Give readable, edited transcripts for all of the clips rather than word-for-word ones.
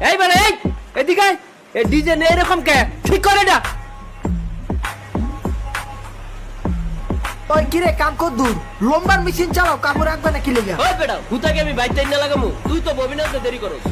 এই মানে এই এদিকে আয়। এই ডিজে নে এরকম কে ঠিক করে না। ওই কিরে কাম কর দূর লম্বার মেশিন চালাও কাপড় রাখবে না কি লেগে ওই বেটা হুতাকে আমি বাইতে না লাগামু তুই তো ববিনাতে দেরি করস।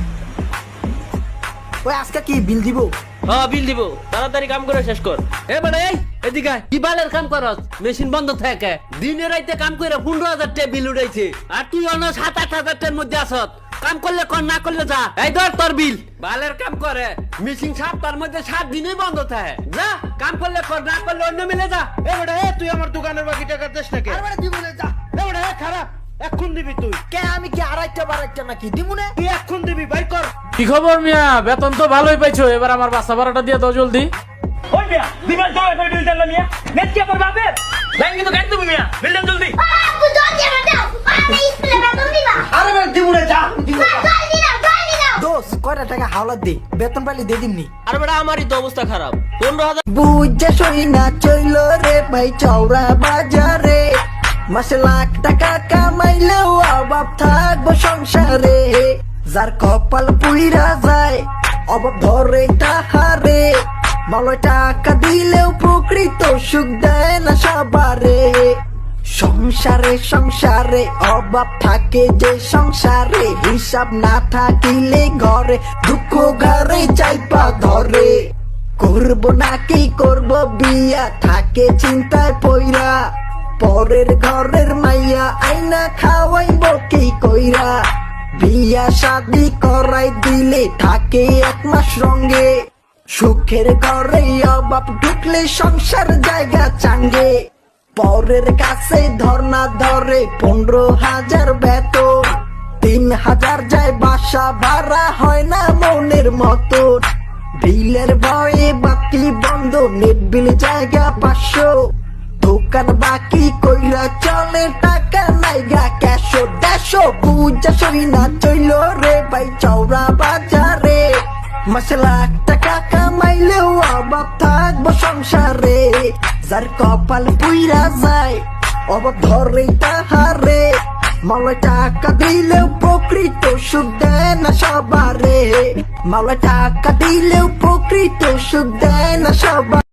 ওই আজকে কি বিল দিব হ্যাঁ বিল দিব তাড়াতাড়ি কাম করে শেষ কর। এ মানে এই এদিকে আয়। কি বালের কাম করস মেশিন বন্ধ থাকে দিনে রাইতে কাম করে 15,000 টাকা বিল উঠাইছে আর তুই অন্য 7-8,000 টাকার মধ্যে আসত কাম করলে কর না করলে যা। এই ধর তোর বিল বালের কাম করে মেশিন সপ্তাহের মধ্যে 7 দিনই বন্ধ থাকে যা কাম করলে কর না করলে অন্য মিলে যা। এ বেটা এ তুই আমার দোকানের বাকি টাকা দেশ নাকি আরে দিব না যা এ বেটা এ খারাপ এখন দিবি তুই কে আমি কি আড়াইটা বাড়াইটা নাকি দিব না তুই এখন দিবি ভাই কর। কি খবর মিয়া? বেতন তো ভালোই পাইছো, এবার আমার বাসা ভাড়াটা দিয়ে দাও জলদি। ওই মিয়া দিবার তো এবার বিল দেন না মিয়া নেট কি আমার বাপের ব্যাংক কিন্তু কাট তুমি মিয়া বিল দেন জলদি। আপু জলদি আমার দাও আমি স্কুলে বেতন দিবা আরে বেটা দিব না যা দিব না। জলদি দাও দোষ কয়টা টাকা হাওলাত দে বেতন পাইলে দিয়ে দিমনি আর বেটা আমারই তো অবস্থা খারাপ 15,000 বুঝা সই না চইল রে ভাই চৌরা বাজারে মাসে লাখ টাকা কামাইলেও অভাব থাকবো সংসারে যার কপাল পুইরা যায় অভাব ধরে তাহারে মলয় টাকা দিলেও প্রকৃত সুখ দেয় না সবারে সংসারে সংসারে অভাব থাকে যে সংসারে হিসাব না থাকিলে ঘরে দুঃখ ঘরে চাইপা ধরে করব নাকি করব বিয়া থাকে চিন্তায় পইরা পরের ঘরের মাইয়া আইনা খাওয়াইব কি কইরা বিয়া শাদি করাই দিলে থাকে 1 মাস রঙ্গে সুখের ঘরে অভাব ঢুকলে সংসার জায়গা চাঙ্গে পরের কাছে ধর্না ধরে 15,000 বেতন 3,000 যায় বাসা ভাড়া হয় না মনের মতো বিলের ভয়ে বাতি বন্ধ নেট বিল জায়গা 500 দোকান বাকি কইরা চলে টাকা নাইগা ক্যাশো ড্যাশো বুঝা সই না চইল রে ভাই চৌরা বাজারে মাসে লাখ টাকা কামাইলেও অভাব থাকবো সংসারে যার কপাল পুইরা যায় অভাব ধরে তাহারে মলয় টাকা দিলেও প্রকৃত সুখ দেয় না সবারে মলয় টাকা দিলেও প্রকৃত সুখ দেয় না সবার